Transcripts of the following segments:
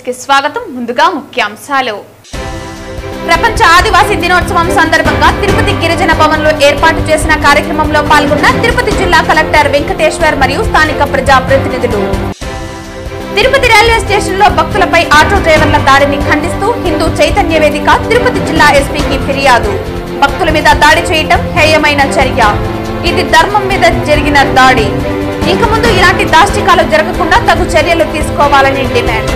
కి స్వాగతం. ముందుగా ముఖ్యాంశాలు. ప్రపంచ ఆదివాసీ దినోత్సవం సందర్భంగా తిరుపతి గిరిజన భవన్లో ఏర్పాటు చేసిన కార్యక్రమంలో పాల్గొన్న తిరుపతి జిల్లా కలెక్టర్ వెంకటేశ్వర్ మరియు స్థానిక ప్రజా ప్రతినిధులు. తిరుపతి రైల్వే స్టేషన్ లో భక్తులపై ఆటో డ్రైవర్ల దాడిని ఖండిస్తూ హిందూ చైతన్య వేదిక తిరుపతి జిల్లా ఎస్పీకి ఫిర్యాదు. భక్తుల మీద దాడి చేయటం హేయమైన చర్య. ఇది ధర్మం మీద జరిగిన దాడి. ఇక ముందు ఇలాంటి దాష్టికాలు జరగకుండా తగు చర్యలు తీసుకోవాలని డిమాండ్.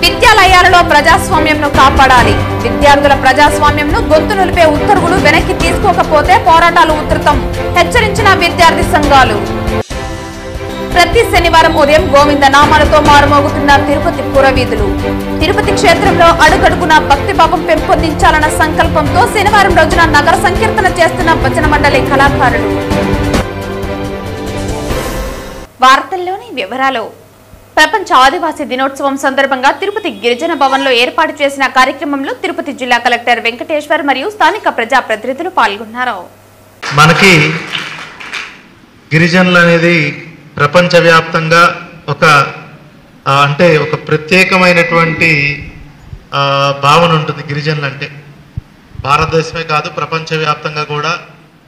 విద్యాలయాలలో ప్రజాస్వామ్యంను కాపాడాలి. విద్యార్థుల ప్రజాస్వామ్యంను గొంతు నిలిపే ఉత్తర్వులు వెనక్కి తీసుకోకపోతే పోరాటాలు ఉధృతం. హెచ్చరించిన విద్యార్థి సంఘాలు. ప్రతి శనివారం ఉదయం గోవింద నామాలతో మారుమోగుతున్న తిరుపతి పురవీధులు. తిరుపతి క్షేత్రంలో అడుగడుగున భక్తిభావం పెంపొందించాలన్న సంకల్పంతో శనివారం రోజున నగర సంకీర్తన చేస్తున్న భజన మండలి కళాకారులు. వార్తల్లోని వివరాలు. ప్రపంచ ఆదివాసీ దినోత్సవం సందర్భంగా తిరుపతి గిరిజన భవన్లో ఏర్పాటు చేసిన కార్యక్రమంలో తిరుపతి జిల్లా కలెక్టర్ వెంకటేశ్వర్ మరియు స్థానిక ప్రజా ప్రతినిధులు పాల్గొన్నారు. మనకి గిరిజనులు అనేది ప్రపంచవ్యాప్తంగా ఒక ప్రత్యేకమైనటువంటి భావన ఉంటుంది. గిరిజనులు అంటే భారతదేశమే కాదు, ప్రపంచవ్యాప్తంగా కూడా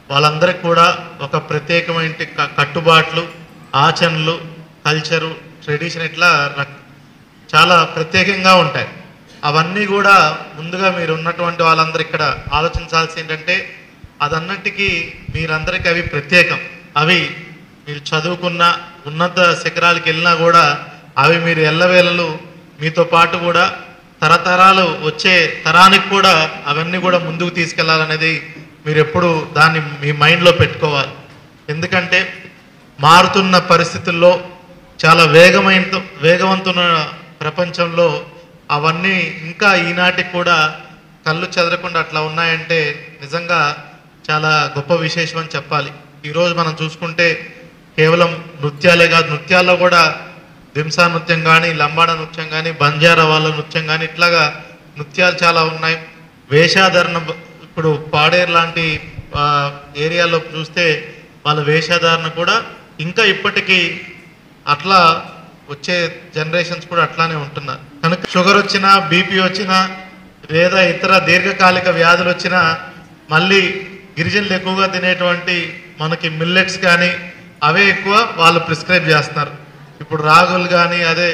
వాళ్ళందరికీ కూడా ఒక ప్రత్యేకమైన కట్టుబాట్లు, ఆచరణలు, కల్చరు, ట్రెడిషన్ ఇట్లా చాలా ప్రత్యేకంగా ఉంటాయి. అవన్నీ కూడా ముందుగా మీరు ఉన్నటువంటి వాళ్ళందరూ ఇక్కడ ఆలోచించాల్సి ఏంటంటే అదన్నిటికీ మీరందరికీ అవి ప్రత్యేకం. అవి మీరు చదువుకున్న ఉన్నత శిఖరాలకు వెళ్ళినా కూడా అవి మీరు ఎల్లవేళలు మీతో పాటు కూడా తరతరాలు వచ్చే తరానికి కూడా అవన్నీ కూడా ముందుకు తీసుకెళ్లాలనేది మీరు ఎప్పుడు దాన్ని మీ మైండ్లో పెట్టుకోవాలి. ఎందుకంటే మారుతున్న పరిస్థితుల్లో చాలా వేగవంతమైన ప్రపంచంలో అవన్నీ ఇంకా ఈనాటికి కూడా కళ్ళు చెదరకుండా అట్లా ఉన్నాయంటే నిజంగా చాలా గొప్ప విశేషం అని చెప్పాలి. ఈరోజు మనం చూసుకుంటే కేవలం నృత్యాలే కాదు, నృత్యాల్లో కూడా దింసా నృత్యం కానీ, లంబాడ నృత్యం కానీ, బంజారా వాళ్ళ నృత్యం కానీ ఇట్లాగా నృత్యాలు చాలా ఉన్నాయి. వేషాధరణ ఇప్పుడు పాడేరు లాంటి ఏరియాలో చూస్తే వాళ్ళ వేషాధారణ కూడా ఇంకా ఇప్పటికీ అట్లా వచ్చే జనరేషన్స్ కూడా అట్లానే ఉంటున్నారు. కనుక షుగర్ వచ్చినా, బీపీ వచ్చినా, లేదా ఇతర దీర్ఘకాలిక వ్యాధులు వచ్చినా మళ్ళీ గిరిజనులు ఎక్కువగా తినేటువంటి మనకి మిల్లెట్స్ కానీ అవే ఎక్కువ వాళ్ళు ప్రిస్క్రైబ్ చేస్తున్నారు. ఇప్పుడు రాగులు కానీ, అదే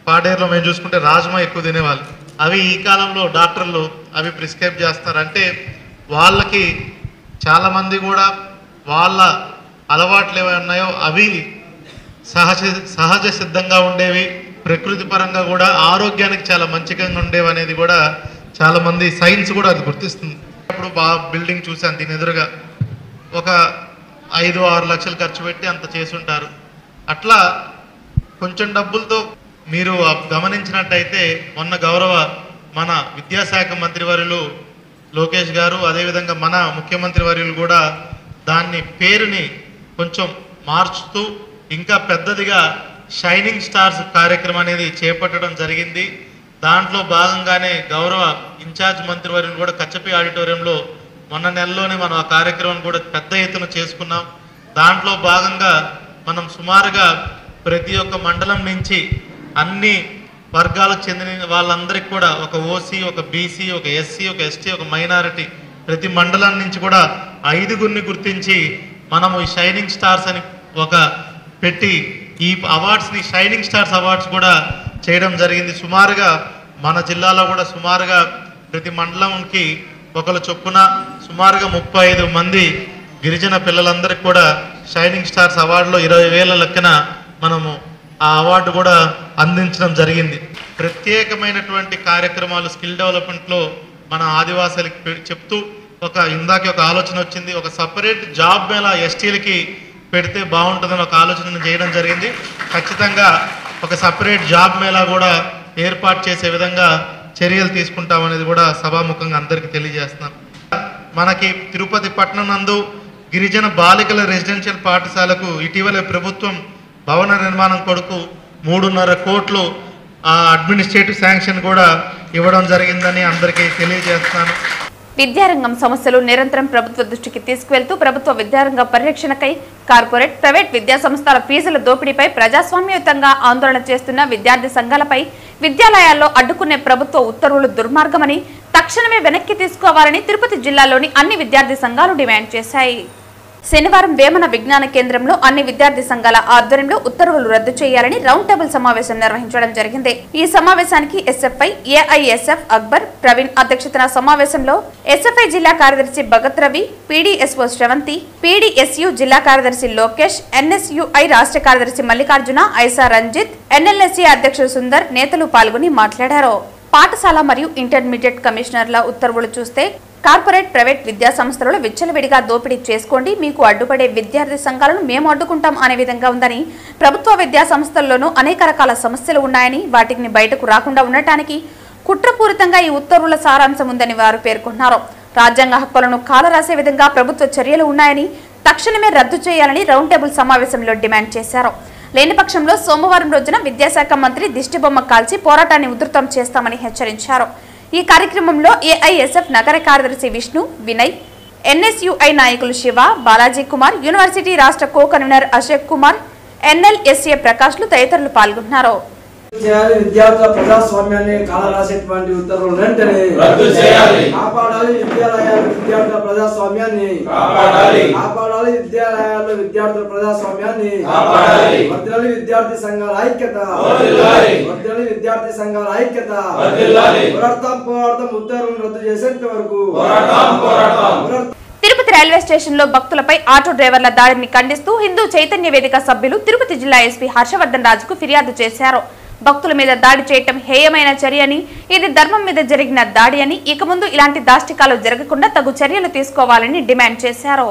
పాడేరులో మేము చూసుకుంటే రాజ్మా ఎక్కువ తినేవాళ్ళు, అవి ఈ కాలంలో డాక్టర్లు అవి ప్రిస్క్రైబ్ చేస్తున్నారు. అంటే వాళ్ళకి చాలామంది కూడా వాళ్ళ అలవాట్లు ఏవై ఉన్నాయో అవి సహజ సిద్ధంగా ఉండేవి, ప్రకృతి పరంగా కూడా ఆరోగ్యానికి చాలా మంచిగా ఉండేవి అనేది కూడా చాలామంది సైన్స్ కూడా అది గుర్తిస్తుంది. అప్పుడు బిల్డింగ్ చూశాను, దీని ఎదురుగా ఒక 5-6 లక్షలు ఖర్చు పెట్టి అంత చేసుంటారు. అట్లా కొంచెం డబ్బులతో మీరు గమనించినట్టయితే మొన్న గౌరవ మన విద్యాశాఖ మంత్రివర్యులు లోకేష్ గారు, అదేవిధంగా మన ముఖ్యమంత్రి వర్యులు కూడా దాన్ని పేరుని కొంచెం మార్చుతూ ఇంకా పెద్దదిగా షైనింగ్ స్టార్స్ కార్యక్రమం అనేది చేపట్టడం జరిగింది. దాంట్లో భాగంగానే గౌరవ ఇన్ఛార్జ్ మంత్రివర్యులు కూడా కచ్చపి ఆడిటోరియంలో మొన్న నెలలోనే మనం ఆ కార్యక్రమం కూడా పెద్ద ఎత్తున చేసుకున్నాం. దాంట్లో భాగంగా మనం సుమారుగా ప్రతి ఒక్క మండలం నుంచి అన్ని వర్గాలకు చెందిన వాళ్ళందరికీ కూడా ఒక ఓసీ, ఒక బీసీ, ఒక ఎస్సీ, ఒక ఎస్టీ, ఒక మైనారిటీ ప్రతి మండలం నుంచి కూడా 5గురిని గుర్తించి మనము ఈ షైనింగ్ స్టార్స్ అని ఒక పెట్టి ఈ అవార్డ్స్ని షైనింగ్ స్టార్స్ అవార్డ్స్ కూడా చేయడం జరిగింది. సుమారుగా మన జిల్లాలో కూడా సుమారుగా ప్రతి మండలంకి ఒకరు చొప్పున సుమారుగా 35 మంది గిరిజన పిల్లలందరికీ కూడా షైనింగ్ స్టార్స్ అవార్డులో 20,000 లెక్కన మనము ఆ అవార్డు కూడా అందించడం జరిగింది. ప్రత్యేకమైనటువంటి కార్యక్రమాలు స్కిల్ డెవలప్మెంట్లో మన ఆదివాసులకి చెప్తూ ఇందాక ఒక ఆలోచన వచ్చింది. ఒక సపరేట్ జాబ్ మేళా ఎస్టీలకి పెడితే బాగుంటుందని ఒక ఆలోచన చేయడం జరిగింది. ఖచ్చితంగా ఒక సపరేట్ జాబ్ మేళా కూడా ఏర్పాటు చేసే విధంగా చర్యలు తీసుకుంటామనేది కూడా సభాముఖంగా అందరికీ తెలియజేస్తున్నాం. మనకి తిరుపతి పట్టణం నందు గిరిజన బాలికల రెసిడెన్షియల్ పాఠశాలకు ఇటీవల ప్రభుత్వం భవన నిర్మాణం కొరకు 3.5 కోట్లు అడ్మినిస్ట్రేటివ్ శాంక్షన్ కూడా ఇవ్వడం జరిగిందని అందరికీ తెలియజేస్తున్నాను. విద్యారంగం సమస్యలు నిరంతరం ప్రభుత్వ దృష్టికి తీసుకువెళ్తూ ప్రభుత్వ విద్యారంగ పరిరక్షణకై కార్పొరేట్, ప్రైవేట్ విద్యా సంస్థల ఫీజుల దోపిడీపై ప్రజాస్వామ్యయుతంగా ఆందోళన చేస్తున్న విద్యార్థి సంఘాలపై విద్యాలయాల్లో అడ్డుకునే ప్రభుత్వ ఉత్తర్వులు దుర్మార్గమని తక్షణమే వెనక్కి తీసుకోవాలని తిరుపతి జిల్లాలోని అన్ని విద్యార్థి సంఘాలు డిమాండ్ చేశాయి. శనివారం వేమన విజ్ఞాన కేంద్రంలో అన్ని విద్యార్థి సంఘాల ఆధ్వర్యంలో ఉత్తర్వులు రద్దు చేయాలని రౌండ్ టేబుల్ సమావేశం నిర్వహించడం జరిగింది. ఈ సమావేశానికి ఎస్ఎఫ్ఐ, ఏఐఎస్ఎఫ్ అక్బర్, ప్రవీణ్ అధ్యక్షతన సమావేశంలో ఎస్ఎఫ్ఐ జిల్లా కార్యదర్శి భగత్ రవి, పీడీఎస్ఓ శ్రవంతి, పీడీఎస్యు జిల్లా కార్యదర్శి లోకేష్, ఎన్ఎస్యుఐ రాష్ట్ర కార్యదర్శి మల్లికార్జున, ఐసా రంజిత్, ఎన్ఎల్ఎస్సీ అధ్యక్షుడు సుందర్ నేతలు పాల్గొని మాట్లాడారు. పాఠశాల మరియు ఇంటర్మీడియట్ కమిషనర్ల ఉత్తర్వులు చూస్తే కార్పొరేట్, ప్రైవేట్ విద్యా సంస్థలలో విచ్చలవిడిగా దోపిడీ చేసుకోండి, మీకు అడ్డుపడే విద్యార్థి సంఘాలను మేము అడ్డుకుంటాం అనే విధంగా ఉందని, ప్రభుత్వ విద్యా సంస్థల్లోనూ అనేక రకాల సమస్యలు ఉన్నాయని, వాటిని బయటకు రాకుండా ఉండటానికి కుట్రపూరితంగా ఈ ఉత్తర్వుల సారాంశం ఉందని వారు పేర్కొన్నారు. రాజ్యాంగ హక్కులను కాలరాసే విధంగా ప్రభుత్వ చర్యలు ఉన్నాయని తక్షణమే రద్దు చేయాలని రౌండ్ టేబుల్ సమావేశంలో డిమాండ్ చేశారు. లేని పక్షంలో సోమవారం రోజున విద్యాశాఖ మంత్రి దిష్టిబొమ్మ కాల్చి పోరాటాన్ని ఉధృతం చేస్తామని హెచ్చరించారు. ఈ కార్యక్రమంలో ఏఐఎస్ఎఫ్ నగర కార్యదర్శి విష్ణు, వినయ్, ఎన్ఎస్యుఐ నాయకులు శివ, బాలాజీ కుమార్, యూనివర్సిటీ రాష్ట్ర co convener Ashok Kumar, NLSA ప్రకాష్లు తదితరులు పాల్గొన్నారు. విద్యార్థుల ప్రజాస్వామ్యాన్ని కాలరాసేటువంటి ఉత్తర్వులు వెంటనే రద్దు చేయాలి. కాపాడాలి విద్యాలయాలు విద్యార్థుల ప్రజాస్వామ్యాన్ని కాపాడాలి. కాపాడాలి విద్యాలయాల్లో విద్యార్థుల ప్రజాస్వామ్యాన్ని కాపాడాలి. వర్ధిల్లాలి విద్యార్థి సంఘాల ఐక్యత, వర్ధిల్లాలి. వర్ధిల్లాలి విద్యార్థి సంఘాల ఐక్యత, వర్ధిల్లాలి. పోరాడతాం ఉత్తర్వులను రద్దు చేసేంత వరకు పోరాడతాం. తిరుపతి రైల్వే స్టేషన్ లో భక్తులపై ఆటో డ్రైవర్ల దాడిని ఖండిస్తూ హిందూ చైతన్య వేదిక సభ్యులు తిరుపతి జిల్లా ఎస్పీ హర్షవర్ధన్ రాజుకు ఫిర్యాదు చేశారు. భక్తుల మీద దాడి చేయటం హేయమైన చర్యని, ఇది ధర్మం మీద జరిగిన దాడి అని, ఇక ముందు ఇలాంటి దాష్టికాలు జరగకుండా తగు చర్యలు తీసుకోవాలని డిమాండ్ చేశారు.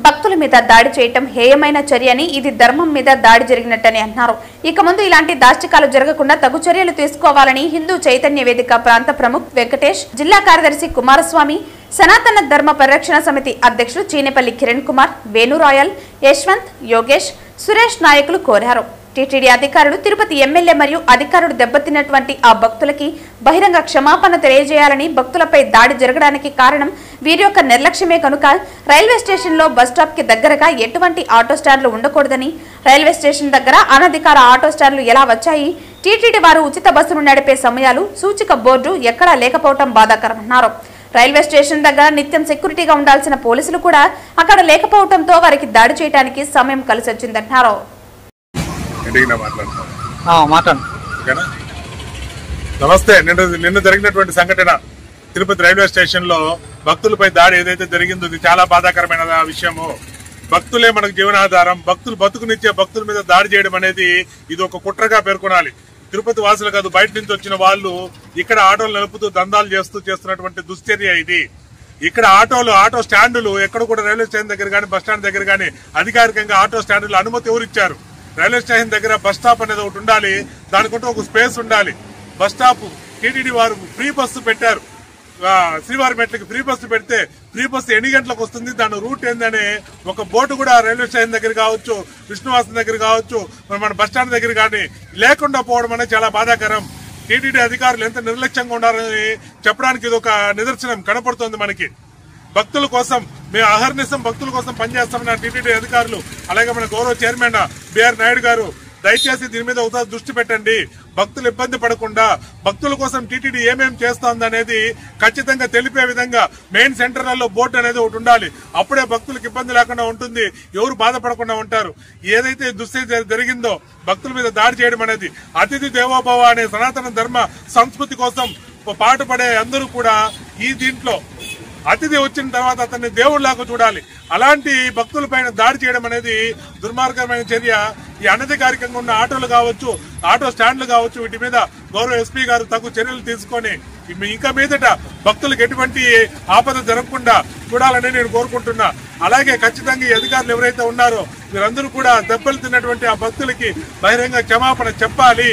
భక్తుల మీద దాడి చేయటం హేయమైన చర్యని, ఇది ధర్మం మీద దాడి జరిగినట్టని అన్నారు. ఇక ముందు ఇలాంటి దాష్టికాలు జరగకుండా తగు చర్యలు తీసుకోవాలని హిందూ చైతన్య వేదిక ప్రాంత ప్రముఖ్ వెంకటేష్, జిల్లా కార్యదర్శి కుమారస్వామి, సనాతన ధర్మ పరిరక్షణ సమితి అధ్యక్షుడు చీనేపల్లి కిరణ్ కుమార్, వేణురాయల్, యశ్వంత్, యోగేష్, సురేష్ నాయకులు కోరారు. టీటీడీ అధికారులు, తిరుపతి ఎమ్మెల్యే మరియు అధికారులు దెబ్బతిన్నటువంటి ఆ భక్తులకి బహిరంగ క్షమాపణ తెలియజేయాలని, భక్తులపై దాడి జరగడానికి కారణం వీరి యొక్క నిర్లక్ష్యమే కనుక రైల్వే స్టేషన్ లో బస్టాప్ కి దగ్గరగా ఎటువంటి ఆటో స్టాండ్లు ఉండకూడదని, రైల్వే స్టేషన్ దగ్గర అనధికార ఆటో స్టాండ్లు ఎలా వచ్చాయి, టీటీడీ వారు ఉచిత బస్సును నడిపే సమయాలు, సూచిక బోర్డు ఎక్కడా లేకపోవడం బాధాకరమన్నారు. రైల్వే స్టేషన్ దగ్గర నిత్యం సెక్యూరిటీగా ఉండాల్సిన పోలీసులు కూడా అక్కడ లేకపోవడంతో వారికి దాడి చేయడానికి సమయం కలిసి వచ్చిందన్నారు. నమస్తే. నిన్న జరిగినటువంటి సంఘటన తిరుపతి రైల్వే స్టేషన్ లో భక్తులపై దాడి ఏదైతే జరిగిందో ఇది చాలా బాధాకరమైన విషయము. భక్తులే మనకు జీవనాధారం. భక్తులు బతుకునిచ్చే భక్తుల మీద దాడి చేయడం అనేది ఇది ఒక కుట్రగా పేర్కొనాలి. తిరుపతి వాసులు కాదు, బయట నుంచి వచ్చిన వాళ్ళు ఇక్కడ ఆటోలు నడుపుతూ దందాలు చేస్తున్నటువంటి దుశ్చర్య ఇది. ఇక్కడ ఆటో స్టాండులు ఎక్కడ కూడా రైల్వే స్టేషన్ దగ్గర కానీ బస్ స్టాండ్ దగ్గర కానీ అధికారికంగా ఆటో స్టాండులు అనుమతి ఎవరు ఇచ్చారు? రైల్వే స్టేషన్ దగ్గర బస్ స్టాప్ అనేది ఒకటి ఉండాలి, దానికంటూ ఒక స్పేస్ ఉండాలి. బస్ స్టాప్ టీటీడీ వారు ఫ్రీ బస్సు పెట్టారు. శ్రీవారి మెట్లకి ఫ్రీ బస్సు పెడితే ఫ్రీ బస్సు ఎన్ని గంటలకు వస్తుంది, దాని రూట్ ఏందనే ఒక బోర్డు కూడా రైల్వే స్టేషన్ దగ్గర కావచ్చు, విష్ణువాసం దగ్గర కావచ్చు, మన బస్ స్టాండ్ దగ్గర కానీ లేకుండా పోవడం అనేది చాలా బాధాకరం. టీటీడీ అధికారులు ఎంత నిర్లక్ష్యంగా ఉండాలని చెప్పడానికి ఇది ఒక నిదర్శనం కనపడుతోంది మనకి. భక్తుల కోసం మేము అహర్నిశం భక్తుల కోసం పనిచేస్తామన్న టీటీడీ అధికారులు, అలాగే మన గౌరవ చైర్మన్ బిఆర్ నాయుడు గారు దయచేసి దీని మీద ఒకసారి దృష్టి పెట్టండి. భక్తులు ఇబ్బంది పడకుండా భక్తుల కోసం టీటీడీ ఏమేమి చేస్తోంది అనేది ఖచ్చితంగా తెలిపే విధంగా మెయిన్ సెంటర్లలో బోర్డు అనేది ఒకటి ఉండాలి. అప్పుడే భక్తులకు ఇబ్బంది లేకుండా ఉంటుంది, ఎవరు బాధపడకుండా ఉంటారు. ఏదైతే దుస్థితి జరిగిందో భక్తుల మీద దాడి చేయడం అనేది, అతిథి దేవోభవ అనే సనాతన ధర్మ సంస్కృతి కోసం పాటుపడే అందరూ కూడా ఈ దీంట్లో అతిథి వచ్చిన తర్వాత అతన్ని దేవుళ్లాగా చూడాలి. అలాంటి భక్తులపైన దాడి చేయడం అనేది దుర్మార్గమైన చర్య. ఈ అనధికారికంగా ఉన్న ఆటోలు కావచ్చు, ఆటో స్టాండ్లు కావచ్చు, వీటి మీద గౌరవ ఎస్పీ గారు తగు చర్యలు తీసుకొని ఇంకా మీదట భక్తులకు ఎటువంటి ఆపద జరగకుండా చూడాలని నేను కోరుకుంటున్నా. అలాగే ఖచ్చితంగా ఈ అధికారులు ఎవరైతే ఉన్నారో వీరందరూ కూడా దెబ్బలు తిన్నటువంటి ఆ భక్తులకి బహిరంగ క్షమాపణ చెప్పాలి.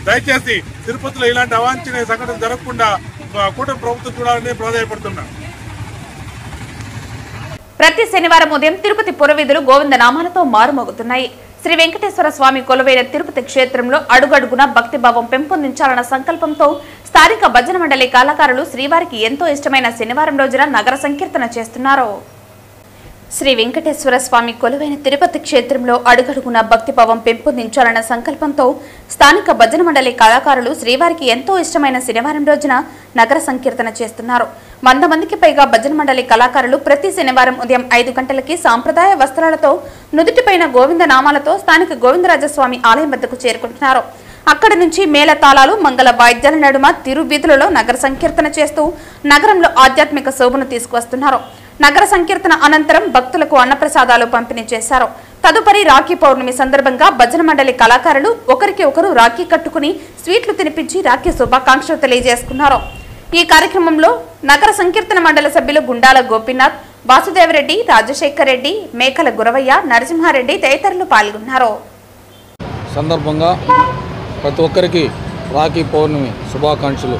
దయచేసి తిరుపతిలో ఇలాంటి అవాంఛనీయ సంఘటన జరగకుండా కూటమి ప్రభుత్వం చూడాలని ప్రాధాన్యపడుతున్నా. ప్రతి శనివారం ఉదయం తిరుపతి పురవీధులు గోవింద నామాలతో మారుమోగుతున్నాయి. శ్రీ వెంకటేశ్వర స్వామి కొలువైన తిరుపతి క్షేత్రంలో అడుగడుగున భక్తిభావం పెంపొందించాలన్న సంకల్పంతో స్థానిక భజన మండలి కళాకారులు శ్రీవారికి ఎంతో ఇష్టమైన శనివారం రోజున నగర సంకీర్తన చేస్తున్నారు. శ్రీ వెంకటేశ్వర స్వామి కొలువైన తిరుపతి క్షేత్రంలో అడుగడుగున భక్తిభావం పెంపొందించాలన్న సంకల్పంతో స్థానిక భజన మండలి కళాకారులు శ్రీవారికి ఎంతో ఇష్టమైన శనివారం రోజున నగర సంకీర్తన చేస్తున్నారు. 100 మందికి పైగా భజన మండలి కళాకారులు ప్రతి శనివారం ఉదయం 5 గంటలకి సాంప్రదాయ వస్త్రాలతో నుదుటిపైన గోవింద నామాలతో స్థానిక గోవిందరాజస్వామి ఆలయం వద్దకు చేరుకుంటున్నారు. అక్కడి నుంచి మేళతాళాలు మంగళ వాయిద్యాల నడుమ తిరువీధులలో నగర సంకీర్తన చేస్తూ నగరంలో ఆధ్యాత్మిక శోభను తీసుకువస్తున్నారు. నగర సంకీర్తన అనంతరం భక్తులకు అన్నప్రసాదాలు పంపిణీ చేశారు. తదుపరి రాఖీ పౌర్ణమి సందర్భంగా భజన మండలి కళాకారులు ఒకరికి ఒకరు రాఖీ కట్టుకుని స్వీట్లు తినిపించి రాఖీ శుభాకాంక్షలు తెలియజేసుకున్నారు. ఈ కార్యక్రమంలో నగర సంకీర్తన మండలి సభ్యులు గుండాల గోపీనాథ్, వాసుదేవరెడ్డి, రాజశేఖర్ రెడ్డి, మేకల గురవయ్య, నరసింహారెడ్డి తదితరులు పాల్గొన్నారు. సందర్భంగా ప్రతి ఒక్కరికి రాఖీ పౌర్ణమి శుభాకాంక్షలు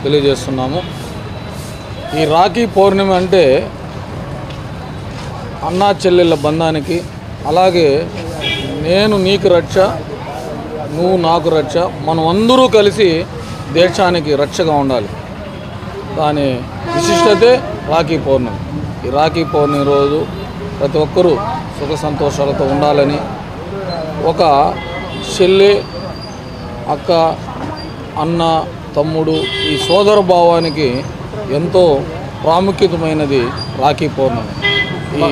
తెలియజేస్తున్నాము. ఈ రాఖీ పౌర్ణమి అంటే అన్నా చెల్లెళ్ళ బంధానికి, అలాగే నేను నీకు రక్ష, నువ్వు నాకు రక్ష, మనం అందరూ కలిసి దేశానికి రక్షగా ఉండాలి. దాని విశిష్టతే రాఖీ పౌర్ణమి. ఈ రాఖీ పౌర్ణమి రోజు ప్రతి ఒక్కరూ సుఖ సంతోషాలతో ఉండాలని, ఒక చెల్లి, అక్క, అన్న, తమ్ముడు ఈ సోదర భావానికి ఎంతో ప్రాముఖ్యతమైనది రాఖీ పౌర్ణమి. ఈ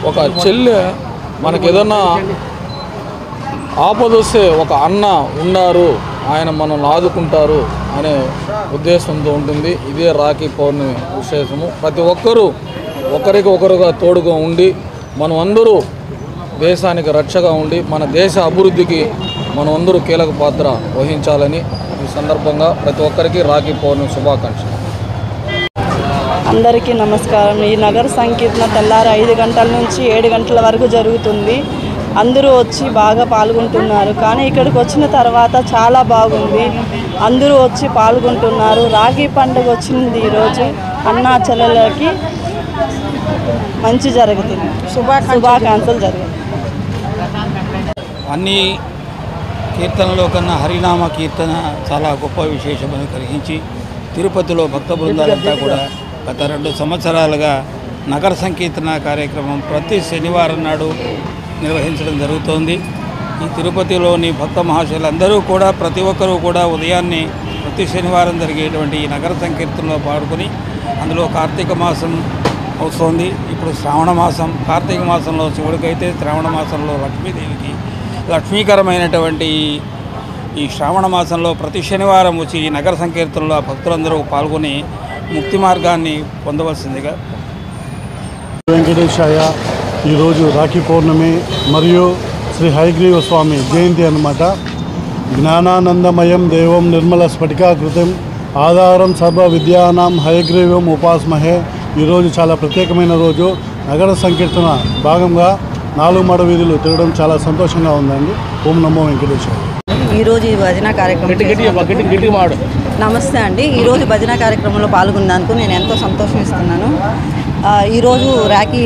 ఒక చెల్లె మనకి ఏదన్నా ఆపదొస్తే ఒక అన్న ఉన్నారు, ఆయన మనల్ని ఆదుకుంటారు అనే ఉద్దేశంతో ఉంటుంది. ఇదే రాఖీ పౌర్ణమి విశేషము. ప్రతి ఒక్కరూ ఒకరికి ఒకరుగా తోడుగా ఉండి మనం అందరూ దేశానికి రక్షగా ఉండి మన దేశ అభివృద్ధికి మనం అందరూ కీలక పాత్ర వహించాలని ఈ సందర్భంగా ప్రతి ఒక్కరికి రాఖీ పౌర్ణమి శుభాకాంక్షలు. అందరికీ నమస్కారం. ఈ నగర సంకీర్తన తెల్లారి 5 గంటల నుంచి 7 గంటల వరకు జరుగుతుంది. అందరూ వచ్చి బాగా పాల్గొంటున్నారు. కానీ ఇక్కడికి వచ్చిన తర్వాత చాలా బాగుంది. అందరూ వచ్చి పాల్గొంటున్నారు. రాఖీ పండుగ వచ్చింది ఈరోజు. అన్నా చెల్లెలకి మంచి జరుగుతుంది. శుభాకాంక్షలు జరుగుతుంది. అన్ని కీర్తనలో కన్నా హరినామ కీర్తన చాలా గొప్ప విశేషమని గ్రహించి తిరుపతిలో భక్త బృందాలంతా కూడా గత 2 సంవత్సరాలుగా నగర సంకీర్తన కార్యక్రమం ప్రతి శనివారం నాడు నిర్వహించడం జరుగుతోంది. ఈ తిరుపతిలోని భక్త మహాశయులందరూ కూడా ప్రతి ఒక్కరూ కూడా ఉదయాన్నే ప్రతి శనివారం జరిగేటువంటి ఈ నగర సంకీర్తనలో పాల్గొని, అందులో కార్తీక మాసం వస్తుంది. ఇప్పుడు శ్రావణ మాసం. కార్తీక మాసంలో శివుడికైతే, శ్రావణ మాసంలో లక్ష్మీదేవికి లక్ష్మీకరమైనటువంటి ఈ శ్రావణ మాసంలో ప్రతి శనివారం వచ్చి ఈ నగర సంకీర్తనలో భక్తులందరూ పాల్గొని ముక్తి మార్గాన్ని పొందవలసిందిగా. వెంకటేశాయ. ఈరోజు రాఖీ పౌర్ణమి మరియు శ్రీ హయగ్రీవ స్వామి జయంతి అన్నమాట. జ్ఞానానందమయం దేవం నిర్మల స్ఫటికాకృతం ఆధారం సర్వ విద్యానాం హయగ్రీవం ఉపాస్మహే. ఈరోజు చాలా ప్రత్యేకమైన రోజు. నగర సంకీర్తన భాగంగా 4 మాడ వీధులు తిరగడం చాలా సంతోషంగా ఉందండి. ఓం నమో వెంకటేశ్వర. ఈరోజు ఈ భజన కార్యక్రమం నమస్తే అండి. ఈరోజు భజన కార్యక్రమంలో పాల్గొన్నందుకు నేను ఎంతో సంతోషిస్తున్నాను. ఈరోజు రాఖీ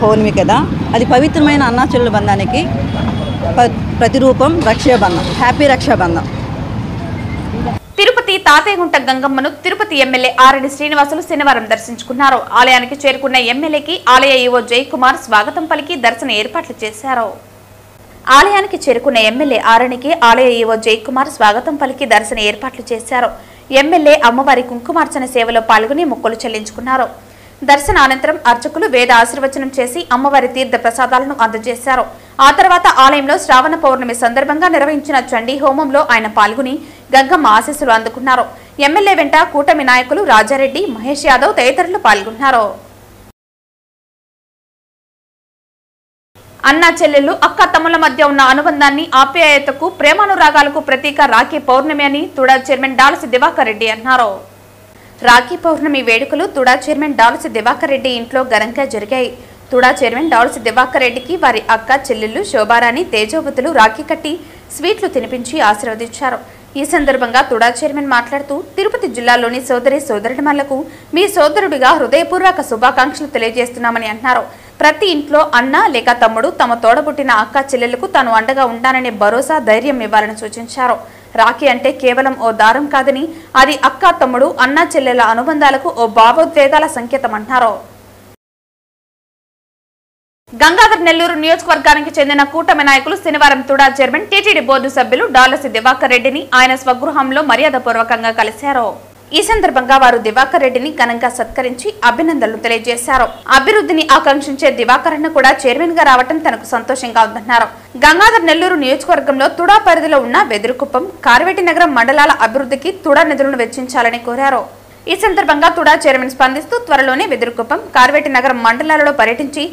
పౌర్ణమి కదా, అది పవిత్రమైన అన్నా చెల్లెల బంధానికి ప్రతిరూపం. రక్షాబంధం. హ్యాపీ రక్షాబంధం. తిరుపతి తాతయ్యగుంట గంగమ్మను తిరుపతి ఎమ్మెల్యే ఆర్ఎడి శ్రీనివాసులు శనివారం దర్శించుకున్నారు. ఆలయానికి చేరుకున్న ఎమ్మెల్యేకి ఆలయ ఈవో జయకుమార్ స్వాగతం పలికి దర్శన ఏర్పాట్లు చేశారు. ఆలయానికి చేరుకున్న ఎమ్మెల్యే ఆరణికి ఆలయ ఈవో జయకుమార్ స్వాగతం పలికి దర్శన ఏర్పాట్లు చేశారు. ఎమ్మెల్యే అమ్మవారి కుంకుమార్చన సేవలో పాల్గొని మొక్కులు చెల్లించుకున్నారు. దర్శన అనంతరం అర్చకులు వేద ఆశీర్వచనం చేసి అమ్మవారి తీర్థ ప్రసాదాలను అందజేశారు. ఆ తర్వాత ఆలయంలో శ్రావణ పౌర్ణమి సందర్భంగా నిర్వహించిన చండీ హోమంలో ఆయన పాల్గొని గంగమ్మ ఆశీస్సులు అందుకున్నారు. ఎమ్మెల్యే వెంట కూటమి నాయకులు రాజారెడ్డి, మహేష్ యాదవ్ తదితరులు పాల్గొన్నారు. అన్నా చెల్లెళ్లు, అక్క తమ్ముల మధ్య ఉన్న అనుబంధాన్ని, ఆప్యాయతకు, ప్రేమానురాగాలకు ప్రతీక రాఖీ పౌర్ణమి అని తుడా చైర్మన్ డాలసి దివాకర్ రెడ్డి అన్నారు. రాఖీ పౌర్ణమి వేడుకలు తుడా చైర్మన్ డాలసి దివాకర్ రెడ్డి ఇంట్లో ఘనంగా జరిగాయి. తుడా చైర్మన్ డాలసి దివాకర్ రెడ్డికి వారి అక్క చెల్లెళ్లు శోభారాణి, తేజోవతులు రాఖీ కట్టి స్వీట్లు తినిపించి ఆశీర్వదించారు. ఈ సందర్భంగా తుడా చైర్మన్ మాట్లాడుతూ తిరుపతి జిల్లాలోని సోదరి సోదరుడిమలకు మీ సోదరుడిగా హృదయపూర్వక శుభాకాంక్షలు తెలియజేస్తున్నామని అన్నారు. ప్రతి ఇంట్లో అన్న లేక తమ్ముడు తమ తోడబుట్టిన అక్క చెల్లెళ్లకు తాను అండగా ఉంటాననే భరోసా, ధైర్యం ఇవ్వాలని సూచించారు. రాఖీ అంటే కేవలం ఓ దారం కాదని, అది అక్క తమ్ముడు అన్నా చెల్లెల అనుబంధాలకు ఓ భావోద్వేగాల సంకేతమన్నారు. గంగాధర్ నెల్లూరు నియోజకవర్గానికి చెందిన కూటమి నాయకులు శనివారం తుడా చైర్మన్ టీటీడీ బోర్డు సభ్యులు డాలసి దివాకర్ రెడ్డిని ఆయన స్వగృహంలో మర్యాదపూర్వకంగా కలిశారు. ఈ సందర్భంగా వారు దివాకర్ రెడ్డిని ఘనంగా సత్కరించి అభినందనలు తెలియజేశారు. అభివృద్ధిని ఆకాంక్షించే దివాకర్ అన్న కూడా చైర్మన్ గా రావడం తనకు సంతోషంగా ఉందన్నారు. గంగాధర్ నెల్లూరు నియోజకవర్గంలో తుడా పరిధిలో ఉన్న వెదురుకుప్పం, కార్వేటి నగరం మండలాల అభివృద్ధికి తుడా నిధులను వెచ్చించాలని కోరారు. ఈ సందర్భంగా తుడా చైర్మన్ స్పందిస్తూ త్వరలోనే వెదురుకుప్పం, కార్వేటి నగరం మండలాలలో పర్యటించి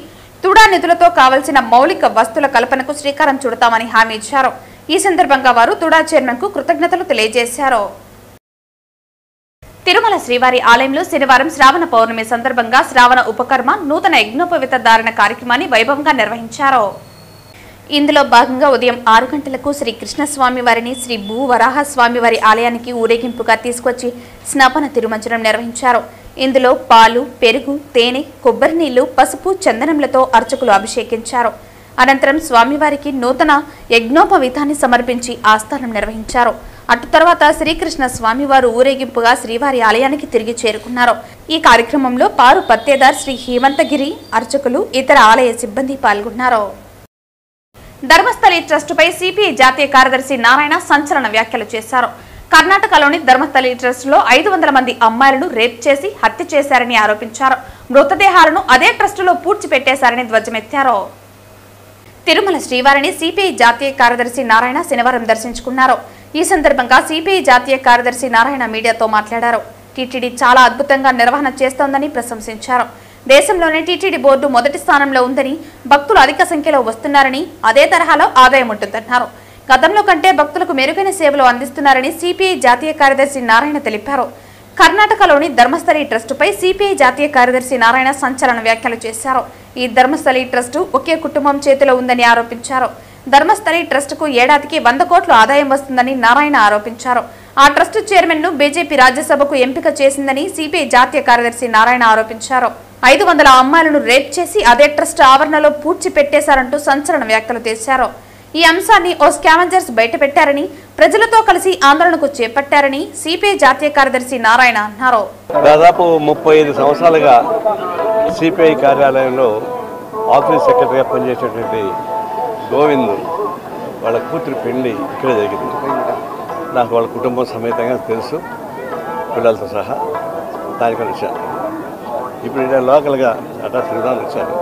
తుడా నిధులతో కావలసిన మౌలిక వస్తువుల కల్పనకు శ్రీకారం చుడతామని హామీ ఇచ్చారు. ఈ సందర్భంగా వారు తుడా చైర్మన్ కు కృతజ్ఞతలు తెలియజేశారు. తిరుమల శ్రీవారి ఆలయంలో శనివారం శ్రావణ పౌర్ణమి సందర్భంగా శ్రావణ ఉపకర్మ నూతన యజ్ఞోపవిత ధారణ కార్యక్రమాన్ని వైభవంగా నిర్వహించారు. ఇందులో భాగంగా ఉదయం 6 గంటలకు శ్రీ కృష్ణస్వామి వారిని శ్రీ భూవరాహ స్వామి వారి ఆలయానికి ఊరేగింపుగా తీసుకొచ్చి స్నాపన తిరుమంజనం నిర్వహించారు. ఇందులో పాలు, పెరుగు, తేనె, కొబ్బరి నీళ్లు, పసుపు, చందనములతో అర్చకులు అభిషేకించారు. అనంతరం స్వామివారికి నూతన యజ్ఞోపవీతాన్ని సమర్పించి ఆస్థానం నిర్వహించారు. అటు తర్వాత శ్రీకృష్ణ స్వామివారు ఊరేగింపుగా శ్రీవారి ఆలయానికి తిరిగి చేరుకున్నారు. ఈ కార్యక్రమంలో పారు పత్తేదార్ శ్రీ హేమంతగిరి, అర్చకులు, ఇతర ఆలయ సిబ్బంది పాల్గొన్నారు. ధర్మస్థలి ట్రస్టుపై సిపిఐ జాతీయ కార్యదర్శి నారాయణ సంచలన వ్యాఖ్యలు చేశారు. కర్ణాటకలోని ధర్మస్థలి ట్రస్టులో 500 మంది అమ్మాయిలను రేప్ చేసి హత్య చేశారని ఆరోపించారు. మృతదేహాలను అదే ట్రస్టులో పూడ్చిపెట్టేశారని ధ్వజమెత్తారు. తిరుమల శ్రీవారిని సిపిఐ జాతీయ కార్యదర్శి నారాయణ శనివారం దర్శించుకున్నారు. ఈ సందర్భంగా సిపిఐ జాతీయ కార్యదర్శి నారాయణ మీడియాతో మాట్లాడారు. టీటీడీ చాలా అద్భుతంగా నిర్వహణ చేస్తోందని ప్రశంసించారు. దేశంలోనే టీటీడీ బోర్డు మొదటి స్థానంలో ఉందని, భక్తులు అధిక సంఖ్యలో వస్తున్నారని, అదే తరహాలో ఆదాయం ఉంటుందన్నారు. గతంలో కంటే భక్తులకు మెరుగైన సేవలు అందిస్తున్నారని సిపిఐ జాతీయ కార్యదర్శి నారాయణ తెలిపారు. కర్ణాటకలోని ధర్మస్థలి ట్రస్టుపై సిపిఐ జాతీయ కార్యదర్శి నారాయణ సంచలన వ్యాఖ్యలు చేశారు. ఈ ధర్మస్థలి ట్రస్టు ఒకే కుటుంబం చేతిలో ఉందని ఆరోపించారు. ధర్మస్థలి ట్రస్టుకు ఏడాదికి 100 కోట్ల ఆదాయం వస్తుందని నారాయణ ఆరోపించారు. ఆ ట్రస్టు చైర్మన్ ను బీజేపీ రాజ్యసభకు ఎంపిక చేసిందని సిపిఐ జాతీయ కార్యదర్శి నారాయణ ఆరోపించారు. 500 అమ్మాయిలను రేప్ చేసి అదే ట్రస్ట్ ఆవరణలో పూడ్చి పెట్టేశారంటూ సంచలన వ్యాఖ్యలు చేశారు. ఈ అంశాన్ని ఓ స్కావెంజర్స్ బయటపెట్టారని, ప్రజలతో కలిసి ఆందోళనకు చేపట్టారని సిపిఐ జాతీయ కార్యదర్శి నారాయణ అన్నారు. దాదాపు 35 సంవత్సరాలుగా సిపిఐ కార్యాలయంలో ఆఫీస్ సెక్రటరీగా పనిచేసేటువంటి గోవింద్ వాళ్ళ కూతురు పెళ్లి ఇక్కడ జరిగింది. నాకు వాళ్ళ కుటుంబం సమేతంగా తెలుసు, పిల్లలతో సహా. దానికని వచ్చాను. ఇప్పుడు ఇక్కడ లోకల్గా అట్లా తిరుగుదామని వచ్చాను.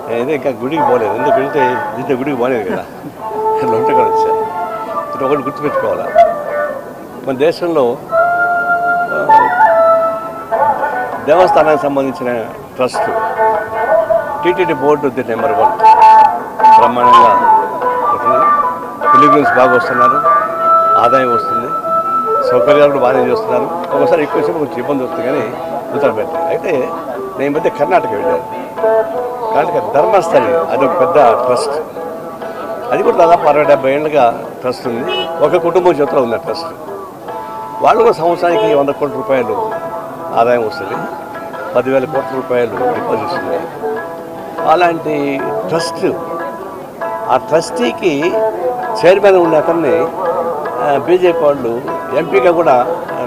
నేనైతే ఇంకా గుడికి పోలేదు. ఎందుకు వెళ్తే ఇంత గుడికి పోలేదు కదా, లొంట కూడా వచ్చాను. ఇప్పుడు ఒకటి గుర్తుపెట్టుకోవాలా, మన దేశంలో దేవస్థానానికి సంబంధించిన ట్రస్ట్ టీటీడీ బోర్డు నెంబర్ 1 బ్రహ్మాండంగా పిలిగ్రిమ్స్ బాగా వస్తున్నారు, ఆదాయం వస్తుంది, సౌకర్యాలు కూడా బాగానే చేస్తున్నారు. ఒకసారి ఎక్కువ సేపు కొంచెం ఇబ్బంది వస్తుంది కానీ ఉత్తరం పెట్టారు. అయితే నేను మధ్య కర్ణాటక వెళ్ళాను. కర్ణాటక ధర్మస్థలి అది ఒక పెద్ద ట్రస్ట్. అది కూడా దాదాపు 60-70 ఏళ్ళుగా ట్రస్ట్ ఉంది. ఒక కుటుంబం చేతిలో ఉంది ఆ ట్రస్ట్. వాళ్ళు కూడా సంవత్సరానికి 100 కోట్ల రూపాయలు ఆదాయం వస్తుంది, 10,000 కోట్ల రూపాయలు డిపాజిట్స్ ఉన్నాయి. అలాంటి ట్రస్ట్, ఆ ట్రస్టీకి చైర్మన్ ఉన్న అతన్ని బీజేపీ వాళ్ళు ఎంపీగా కూడా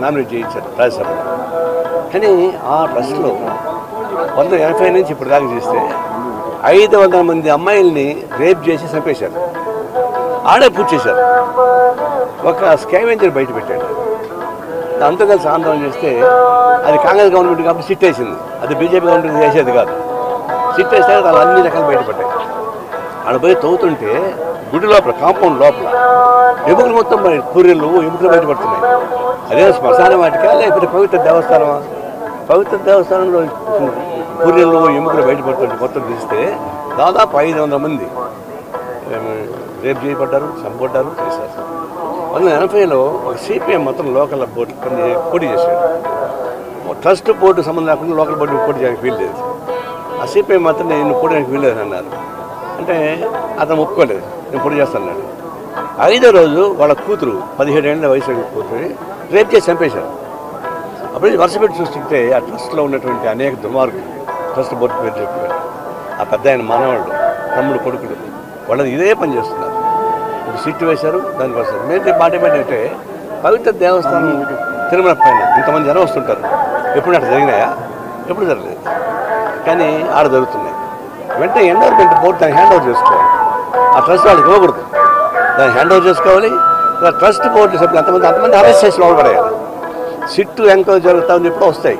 నామినేట్ చేయించారు రాజ్యసభలో. కానీ ఆ ట్రస్ట్లో 1980 నుంచి ఇప్పుడు దాకా చేస్తే 500 మంది అమ్మాయిల్ని రేప్ చేసి చంపేశారు, ఆడే పూర్తి చేశారు. ఒక స్కావెంజర్ బయట పెట్టాడు. అంతా కలిసి ఆందోళన చేస్తే అది కాంగ్రెస్ గవర్నమెంట్ కాబట్టి సిట్ వేసింది. అది బీజేపీ గవర్నమెంట్ చేసేది కాదు. సిట్ వేస్తే వాళ్ళు అన్ని రకాలు బయటపడ్డాయి. ఆడ పోయి తవ్వుతుంటే గుడి లోపల, కాంపౌండ్ లోపల ఎముకలు మొత్తం పూరీలు ఎముకలు బయటపడుతున్నాయి. అదే శ్మశాన వాటికా లేకపోతే పవిత్ర దేవస్థానమా? పవిత్ర దేవస్థానంలో పూరీలు ఎముకలు బయటపడుతుంటే మొత్తం తీస్తే దాదాపు 500 మంది రేపు చేయబడ్డారు, చంపబడ్డారు, చేశారు. 1980లో ఒక సిపిఎం మొత్తం లోకల్ బోర్డు పోటీ చేశాడు. ట్రస్ట్ బోర్డు సంబంధం లేకుండా లోకల్ బోర్డు పోటీ చేయడానికి వీల్లేదు. ఆ సిపిఎం మాత్రం నేను పోటీ చేయడానికి వీల్లేదు అన్నారు. అంటే అతను ఒప్పుకోలేదు, నేను పోటీ చేస్తాను. 5వ రోజు వాళ్ళ కూతురు 17 ఏళ్ళ వయసు కూతురు రేపు చేసి చంపేశారు. అప్పుడు వరుస పెట్టి చూస్తుంటే ఆ ట్రస్ట్లో ఉన్నటువంటి అనేక దుర్మార్గులు, ట్రస్ట్ బోర్డు పేరు చెప్పారు, ఆ పెద్ద ఆయన మనవాళ్ళు, తమ్ముడు, కొడుకులు, వాళ్ళది ఇదే పని చేస్తున్నారు. ఒక సిట్టు వేశారు, దానికి వస్తారు. మేము మాట ఏంటంటే పవిత్ర దేవస్థానం తిరుమల పైన ఇంతమంది జనం వస్తుంటారు. ఎప్పుడు అట్లా జరిగినాయా? ఎప్పుడు జరగలేదు, కానీ ఆడ జరుగుతున్నాయి. వెంటనే ఎండోర్మెంట్ బోర్డు దాన్ని హ్యాండ్ ఓవర్ చేసుకోవాలి. ఆ ట్రస్ట్ వాళ్ళకి ఇవ్వకూడదు, దాన్ని హ్యాండ్ ఓవర్ చేసుకోవాలి. ట్రస్ట్ బోర్డు సభ్యులు అంతమంది అరెస్ట్ చేసి లోపల పడేయాలి. సిట్టు ఎంక్వైరీ జరుగుతా ఉంది, ఎప్పుడో వస్తాయి.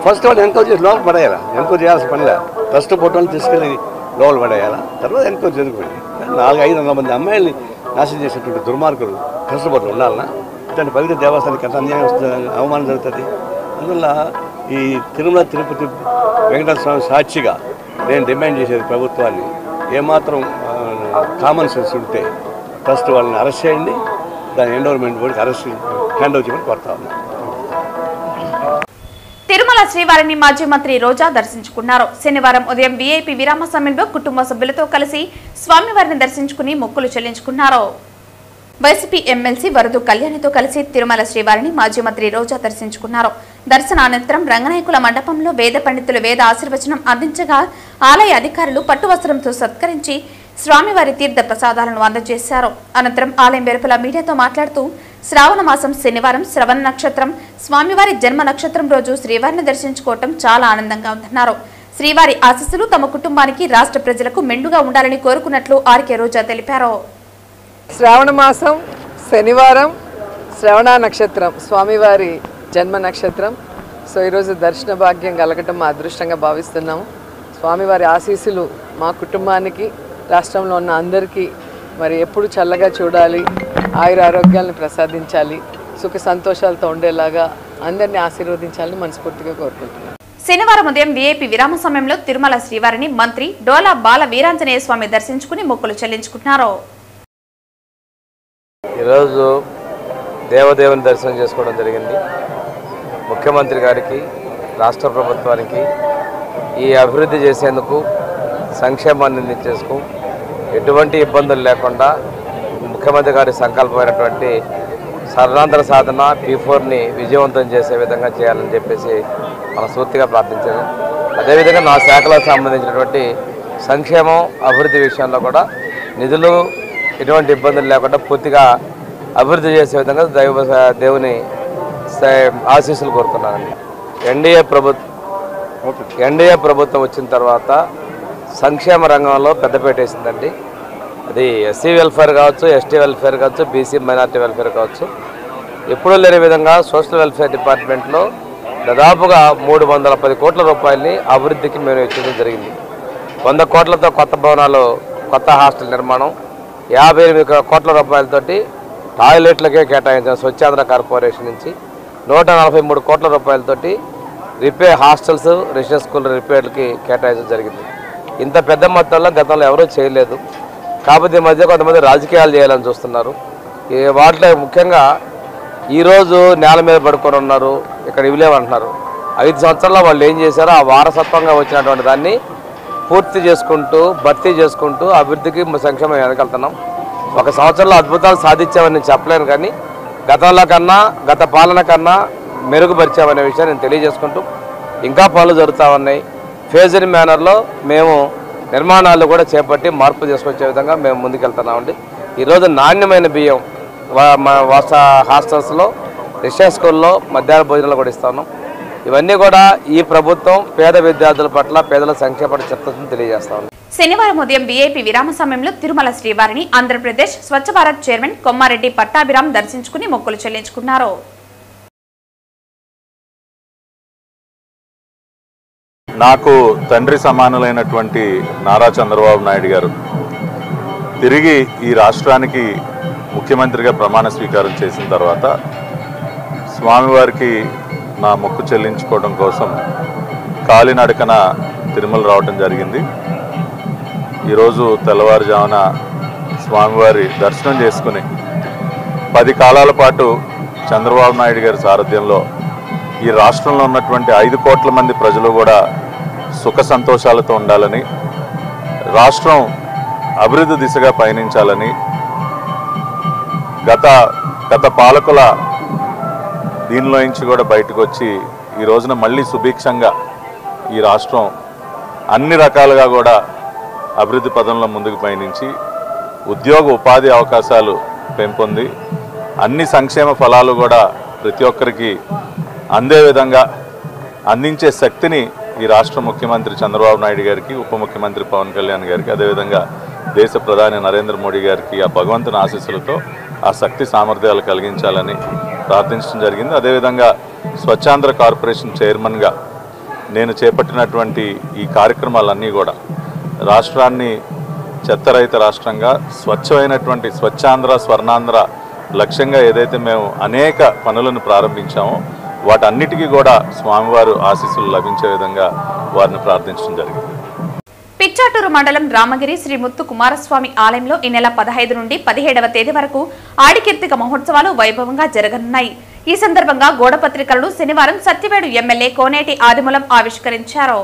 ఫస్ట్ వాళ్ళు ఎంక్వైరీ చేసి లోపల పడేయాలా? ఎంక్వైరీ చేయాల్సిన పనిలే, ట్రస్ట్ బోర్డు వాళ్ళు తీసుకెళ్ళి లోపల పడేయాలా, తర్వాత ఎంక్వైరీ జరిగిపోయింది. 400-500 మంది అమ్మాయిల్ని నాశనం చేసేటువంటి దుర్మార్గులు ట్రస్ట్ బోర్డు ఉండాలన్నా? ఇట్లాంటి పవిత్ర దేవస్థానానికి ఎంత అన్యాయం వస్తుంది, అవమానం జరుగుతుంది. అందువల్ల ఈ తిరుమల తిరుపతి వెంకటేశ్వర స్వామి సాక్షిగా నేను డిమాండ్ చేసేది ప్రభుత్వాన్ని, ఏమాత్రం కామన్ సెన్స్ ఉంటే ట్రస్ట్ వాళ్ళని అరెస్ట్ చేయండి, దాని ఎండోర్మెంట్ బోర్డుకి అరెస్ట్ హ్యాండ్ ఓవర్ చేయమని కోరుతా ఉన్నాను. తిరుమల శ్రీవారిని మాజీ మంత్రి రోజా దర్శించుకున్నారు. శనివారం ఉదయం వీఐపీ విరామ సమయంలో కుటుంబ సభ్యులతో కలిసి స్వామివారిని దర్శించుకుని మొక్కులు చెల్లించుకున్నారు. వైసీపీ ఎమ్మెల్సీ వరదు కళ్యాణితో కలిసి తిరుమల శ్రీవారిని మాజీ మంత్రి రోజా దర్శించుకున్నారు. దర్శనానంతరం రంగనాయకుల మండపంలో వేద పండితులు వేద ఆశీర్వచనం అందించగా ఆలయ అధికారులు పట్టువస్త్రంతో సత్కరించి స్వామివారి తీర్థ ప్రసాదాలను అందజేశారు. అనంతరం ఆలయం వెలుపల మీడియాతో మాట్లాడుతూ శ్రావణ మాసం శనివారం శ్రవణ నక్షత్రం స్వామివారి జన్మ నక్షత్రం రోజు శ్రీవారిని దర్శించుకోవటం చాలా ఆనందంగా ఉందన్నారు. శ్రీవారి ఆశీస్సులు తమ కుటుంబానికి రాష్ట్ర ప్రజలకు మెండుగా ఉండాలని కోరుకున్నట్లు ఆర్కే రోజా తెలిపారు. శ్రావణ మాసం శనివారం శ్రవణ నక్షత్రం స్వామివారి జన్మ నక్షత్రం. సో ఈరోజు దర్శన భాగ్యం కలగటం మా అదృష్టంగా భావిస్తున్నాము. స్వామివారి ఆశీస్సులు మా కుటుంబానికి రాష్ట్రంలో ఉన్న అందరికీ మరి ఎప్పుడు చల్లగా చూడాలి, ఆయుర ఆరోగ్యాలను ప్రసాదించాలి, సుఖ సంతోషాలతో ఉండేలాగా అందరినీ ఆశీర్వదించాలని మనస్ఫూర్తిగా కోరుకుంటున్నాను. శనివారం ఉదయం వీఐపీ విరామ సమయంలో తిరుమల శ్రీవారిని మంత్రి డోలా బాల వీరాంజనేయ స్వామి దర్శించుకుని మొక్కులు చెల్లించుకున్నారు. ఈరోజు దేవదేవుని దర్శనం చేసుకోవడం జరిగింది. ముఖ్యమంత్రి గారికి, రాష్ట్ర ప్రభుత్వానికి ఈ అభివృద్ధి చేసేందుకు, సంక్షేమాన్ని అందించేందుకు ఎటువంటి ఇబ్బందులు లేకుండా ముఖ్యమంత్రి గారి సంకల్పమైనటువంటి సర్వాంధ్ర సాధన P4ని విజయవంతం చేసే విధంగా చేయాలని చెప్పేసి మనస్ఫూర్తిగా ప్రార్థించాను. అదేవిధంగా నా శాఖలకు సంబంధించినటువంటి సంక్షేమం, అభివృద్ధి విషయంలో కూడా నిధులు ఎటువంటి ఇబ్బందులు లేకుండా పూర్తిగా అభివృద్ధి చేసే విధంగా దేవుని ఆశీస్సులు కోరుతున్నానండి. ఎన్డీఏ ప్రభుత్వం వచ్చిన తర్వాత సంక్షేమ రంగంలో పెద్దపీట వేసిందండి. అది ఎస్సీ వెల్ఫేర్ కావచ్చు, ఎస్టీ వెల్ఫేర్ కావచ్చు, బీసీ మైనార్టీ వెల్ఫేర్ కావచ్చు. ఎప్పుడూ లేని విధంగా సోషల్ వెల్ఫేర్ డిపార్ట్మెంట్లో దాదాపుగా 310 కోట్ల రూపాయలని అభివృద్ధికి మేము ఇచ్చడం జరిగింది. 100 కోట్లతో కొత్త భవనాలు, కొత్త హాస్టల్ నిర్మాణం, 58 కోట్ల రూపాయలతోటి టాయిలెట్లకే కేటాయించిన స్వచ్ఛాంధ్ర కార్పొరేషన్ నుంచి 143 కోట్ల రూపాయలతోటి హాస్టల్స్, రెసిడెన్స్ స్కూల్ రిపేర్లకి కేటాయించడం జరిగింది. ఇంత పెద్ద మొత్తంలో గతంలో ఎవరూ చేయలేదు. కాకపోతే ఈ మధ్య కొంతమంది రాజకీయాలు చేయాలని చూస్తున్నారు. వాటిలో ముఖ్యంగా ఈరోజు నేల మీద పడుకొని ఉన్నారు, ఇక్కడ ఇవ్వలేమంటున్నారు. 5 సంవత్సరాల్లో వాళ్ళు ఏం చేశారో ఆ వారసత్వంగా వచ్చినటువంటి దాన్ని పూర్తి చేసుకుంటూ, భర్తీ చేసుకుంటూ అభివృద్ధికి సంక్షేమం వెనకెళ్తున్నాం. 1 సంవత్సరంలో అద్భుతాలు సాధించామని నేను చెప్పలేను, కానీ గతంలో కన్నా, గత పాలన కన్నా మెరుగుపరిచామనే విషయాన్ని నేను తెలియజేసుకుంటూ ఇంకా పనులు జరుగుతూ ఉన్నాయి. ఫేజ్డ్ మేనర్లో మేము నిర్మాణాలు కూడా చేపట్టి మార్పు తీసుకొచ్చే విధంగా మేము ముందుకెళ్తున్నామండి. ఈరోజు నాణ్యమైన బియ్యం హాస్టల్స్లో, రెసిడెన్స్ స్కూల్లో మధ్యాహ్న భోజనాలు కూడా ఇస్తున్నాం. ఇవన్నీ కూడా ఈ ప్రభుత్వం పేద విద్యార్థుల పట్ల, పేదల సంక్షేమ చిత్తశుద్ధిని తెలియజేస్తా ఉంది. శనివారం ఉదయం వీఐపీ విరామ సమయంలో తిరుమల శ్రీవారిని ఆంధ్రప్రదేశ్ స్వచ్ఛ భారత్ చైర్మన్ కొమ్మారెడ్డి పట్టాభిరామ్ దర్శించుకుని మొక్కులు చెల్లించుకున్నారు. నాకు తండ్రి సమానులైనటువంటి నారా చంద్రబాబు నాయుడు గారు తిరిగి ఈ రాష్ట్రానికి ముఖ్యమంత్రిగా ప్రమాణ స్వీకారం చేసిన తర్వాత స్వామివారికి నా మొక్కు చెల్లించుకోవడం కోసం కాలినడకన తిరుమల రావడం జరిగింది. ఈరోజు తెల్లవారుజామున స్వామివారి దర్శనం చేసుకుని 10 కాలాల పాటు చంద్రబాబు నాయుడు గారి సారథ్యంలో ఈ రాష్ట్రంలో ఉన్నటువంటి 5 కోట్ల మంది ప్రజలు కూడా సుఖ సంతోషాలతో ఉండాలని, రాష్ట్రం అభివృద్ధి దిశగా పయనించాలని, గత పాలకుల దీనిలో నుంచి కూడా బయటకు వచ్చి ఈ రోజున మళ్ళీ సుభిక్షంగా ఈ రాష్ట్రం అన్ని రకాలుగా కూడా అభివృద్ధి పదంలో ముందుకు పయనించి ఉద్యోగ ఉపాధి అవకాశాలు పెంపొంది అన్ని సంక్షేమ ఫలాలు కూడా ప్రతి ఒక్కరికి అందే విధంగా అందించే శక్తిని ఈ రాష్ట్ర ముఖ్యమంత్రి చంద్రబాబు నాయుడు గారికి, ఉప ముఖ్యమంత్రి పవన్ కళ్యాణ్ గారికి, అదేవిధంగా దేశ ప్రధాని నరేంద్ర మోడీ గారికి ఆ భగవంతుని ఆశీస్సులతో ఆ శక్తి సామర్థ్యాలు కలిగించాలని ప్రార్థించడం జరిగింది. అదేవిధంగా స్వచ్ఛాంధ్ర కార్పొరేషన్ చైర్మన్గా నేను చేపట్టినటువంటి ఈ కార్యక్రమాలన్నీ కూడా రాష్ట్రాన్ని చెత్తరహిత రాష్ట్రంగా స్వచ్ఛమైనటువంటి స్వచ్ఛాంధ్ర స్వర్ణాంధ్ర లక్ష్యంగా ఏదైతే మేము అనేక పనులను ప్రారంభించామో వాటన్నిటికీ కూడా స్వామివారు ఆశీస్సులు లభించే విధంగా వారిని ప్రార్థించడం జరిగింది. పిచ్చాటూరు మండలం రామగిరి శ్రీ ముత్తు కుమారస్వామి ఆలయంలో ఈ నెల 15 నుండి 17వ తేదీ వరకు ఆడికీర్తిక మహోత్సవాలు వైభవంగా జరగనున్నాయి. ఈ సందర్భంగా గోడపత్రికలను శనివారం సత్యవేడు ఎమ్మెల్యే కోనేటి ఆదిమూలం ఆవిష్కరించారు.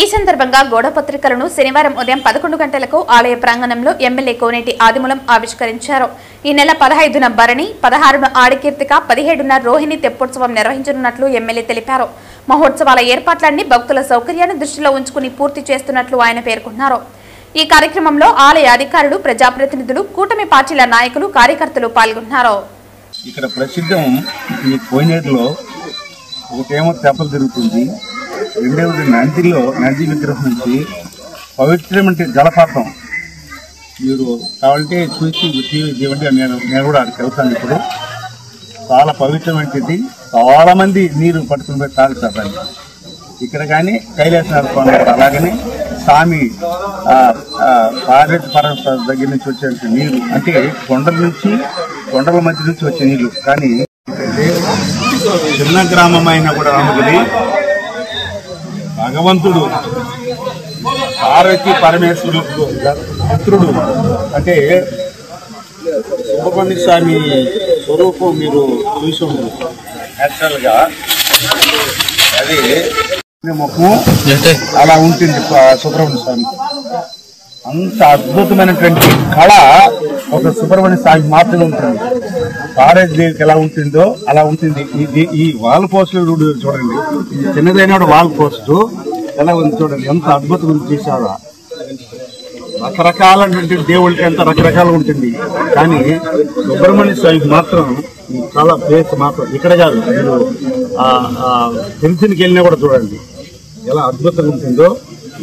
ఈ సందర్భంగా గోడపత్రికలను శనివారం ఉదయం 11 గంటలకు ఆలయ ప్రాంగణంలో ఎమ్మెల్యే కోనేటి ఆదిమూలం ఆవిష్కరించారు. ఈ నెల 15న భరణి, 16న ఆడికీర్తిక, 17న రోహిణి తెప్పోత్సవం నిర్వహించనున్నట్లు ఎమ్మెల్యే తెలిపారు. మహోత్సవాల ఏర్పాట్లన్నీ భక్తుల సౌకర్యాన్ని దృష్టిలో ఉంచుకుని పూర్తి చేస్తున్నట్లు ఆయన పేర్కొన్నారు. ఈ కార్యక్రమంలో ఆలయ అధికారులు, ప్రజాప్రతినిధులు, కూటమి పార్టీల నాయకులు, కార్యకర్తలు పాల్గొన్నారు. ఇక్కడ ప్రసిద్ధం ఈ కోనేరులో ఒకటేమో తెప్పలు తిరుగుతుంది, రెండవది నంది విగ్రహం నుంచి పవిత్రమైన జలపాతం. మీరు కావాలంటే చూసి ఇవ్వండి, నేను కూడా అక్కడికి వెళ్తాను. ఇప్పుడు చాలా పవిత్రమైనది, చాలా మంది నీరు పట్టుకుని పోయి తాగుతారు. ఇక్కడ కానీ కైలాసనాథ స్వామి అలాగనే స్వామి పార్వతి పర్వత దగ్గర నుంచి వచ్చే నీరు, అంటే కొండల మధ్య నుంచి వచ్చే నీళ్లు. కానీ చిన్న గ్రామం అయినా కూడా రామగిరి భగవంతుడు పార్వతి పరమేశ్వరుడు పుత్రుడు, అంటే సుబ్రహ్మణ్య స్వామి స్వరూపం మీరు చూసి ఉండరు. నేచురల్ గా అది ముఖం అలా ఉంటుంది సుబ్రహ్మణ్య స్వామి. అంత అద్భుతమైనటువంటి కళ ఒక సుబ్రహ్మణ్య స్వామి మాత్రమే ఉంటుంది. పార్వతి దేవికి ఎలా ఉంటుందో అలా ఉంటుంది. ఈ వాల్ పోస్టులు చూడండి, ఇది చిన్నదైన వాల్ పోస్టు ఎలా ఉంది చూడండి, ఎంత అద్భుతంగా చేశారో. రకరకాలైనటువంటి దేవుళ్ళకి ఎంత రకరకాలు ఉంటుంది, కానీ సుబ్రహ్మణ్య స్వామికి మాత్రం చాలా ప్లేస్ మాత్రం ఇక్కడ కాదు, మీరు పెన్షన్కి వెళ్ళినా కూడా చూడండి ఎలా అద్భుతంగా ఉంటుందో,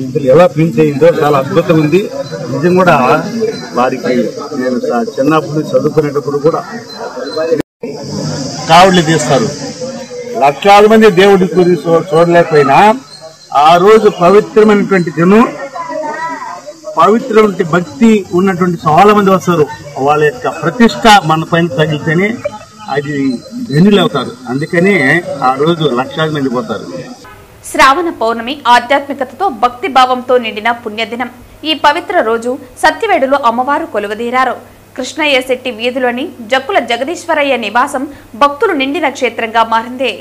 ఇందులో ఎలా ప్రింట్ అయిందో చాలా అద్భుతంగా ఉంది. నిజం కూడా వారికి నేను చిన్నప్పుడు చదువుకునేటప్పుడు కూడా కావుళ్ళు తీస్తారు. లక్షలాది మంది దేవుడి గురించి చూడలేకపోయినా ఆ రోజు పవిత్రమైనటువంటి జనం, పవిత్రమైన భక్తి ఉన్నటువంటి చాలా మంది వస్తారు. వాళ్ళ యొక్క ప్రతిష్ట మన పైన తగిలితేనే అది ధన్యులు అవుతారు. అందుకనే ఆ రోజు లక్షలాది మంది పోతారు. శ్రావణ పౌర్ణమి ఆధ్యాత్మికతతో భక్తి భావంతో నిండిన పుణ్యదినం. ఈ పవిత్ర రోజు సత్యవేడులో అమ్మవారు కొలువుదీరారు. కృష్ణయ్య శెట్టి వీధిలోని జక్కుల జగదీశ్వరయ్య నివాసం భక్తులు నిండిన క్షేత్రంగా మారింది.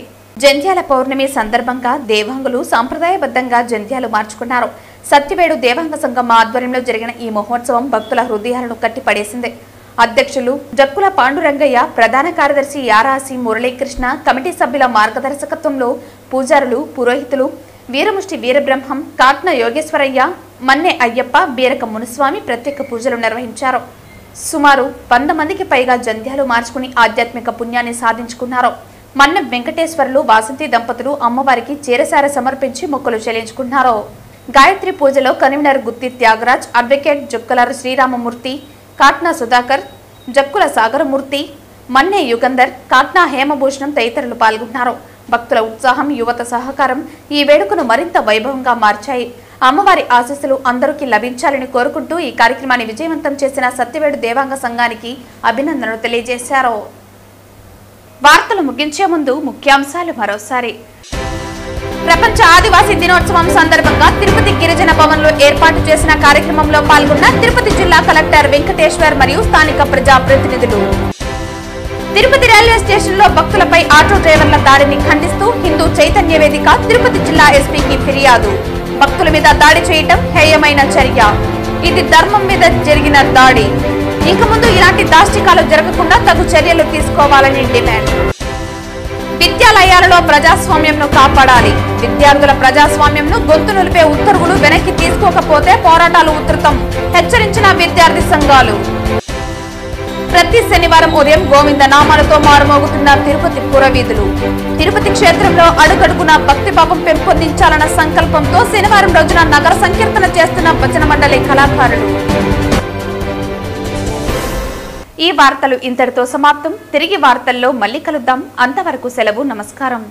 జంధ్యాల పౌర్ణమి సందర్భంగా దేవాంగులు సాంప్రదాయబద్ధంగా జంధ్యాలు మార్చుకున్నారు. సత్యవేడు దేవాంగ సంఘం ఆధ్వర్యంలో జరిగిన ఈ మహోత్సవం భక్తుల హృదయాలను కట్టిపడేసింది. అధ్యక్షులు జక్కుల పాండురంగయ్య, ప్రధాన కార్యదర్శి యారాసి మురళీకృష్ణ, కమిటీ సభ్యుల మార్గదర్శకత్వంలో పూజారులు, పురోహితులు వీరముష్టి వీరబ్రహ్మం, కాట్న యోగేశ్వరయ్య, మన్నె అయ్యప్ప, బీరక మునుస్వామి ప్రత్యేక పూజలు నిర్వహించారు. సుమారు 100 మందికి పైగా జంధ్యాలు మార్చుకుని ఆధ్యాత్మిక పుణ్యాన్ని సాధించుకున్నారు. మన్నె వెంకటేశ్వర్లు, వాసంతి దంపతులు అమ్మవారికి చీరసార సమర్పించి మొక్కులు చెల్లించుకున్నారు. గాయత్రి పూజలో కన్వీనర్ గుత్తి త్యాగరాజ్, అడ్వకేట్ జక్కుల శ్రీరామమూర్తి, కాట్నా సుధాకర్, జక్కుల సాగరమూర్తి, మన్నె యుగంధర్, కాట్నా హేమభూషణం తదితరులు పాల్గొన్నారు. భక్తుల ఉత్సాహం, యువత సహకారం ఈ వేడుకను మరింత వైభవంగా మార్చాయి. అమ్మవారి ఆశీస్సులు అందరికీ లభించాలని కోరుకుంటూ ఈ కార్యక్రమాన్ని విజయవంతం చేసిన సత్యవేడు దేవాంగ సంఘానికి అభినందనలు తెలియజేశారు. వార్తలు ముగించే ముందు ముఖ్యాంశాలు మరోసారి. ప్రపంచ ఆదివాసీ దినోత్సవం సందర్భంగా తిరుపతి గిరిజన భవన్లో ఏర్పాటు చేసిన కార్యక్రమంలో పాల్గొన్న తిరుపతి జిల్లా కలెక్టర్ వెంకటేశ్వర్ మరియు స్థానిక ప్రజాప్రతినిధులు. తిరుపతి రైల్వే స్టేషన్ లో భక్తులపై ఆటో డ్రైవర్ల దాడిని ఖండిస్తూ హిందూ చైతన్య వేదిక తిరుపతి జిల్లా ఎస్పీకి ఫిర్యాదు. భక్తుల మీద దాడి చేయటం హేయమైన చర్య. ఇది ధర్మం మీద జరిగిన దాడి. ఇక ముందు ఇలాంటి దాష్టికాలు జరగకుండా తగు చర్యలు తీసుకోవాలని డిమాండ్. విద్యాలయాలలో ప్రజాస్వామ్యంను కాపాడాలి. విద్యార్థుల ప్రజాస్వామ్యంను గొంతు నిలిపే ఉత్తర్వులు వెనక్కి తీసుకోకపోతే పోరాటాలు ఉధృతం. హెచ్చరించిన విద్యార్థి సంఘాలు. ప్రతి శనివారం ఉదయం గోవింద నామాలతో మారుమోగుతున్న తిరుపతి పురవీధులు. తిరుపతి క్షేత్రంలో అడుగడుగున భక్తిభావం పెంపొందించాలన్న సంకల్పంతో శనివారం రోజున నగర సంకీర్తన చేస్తున్న భజన మండలి కళాకారులు. ఈ వార్తలు ఇంతటితో సమాప్తం. తిరిగి వార్తల్లో మళ్ళీ కలుద్దాం. అంతవరకు సెలవు. నమస్కారం.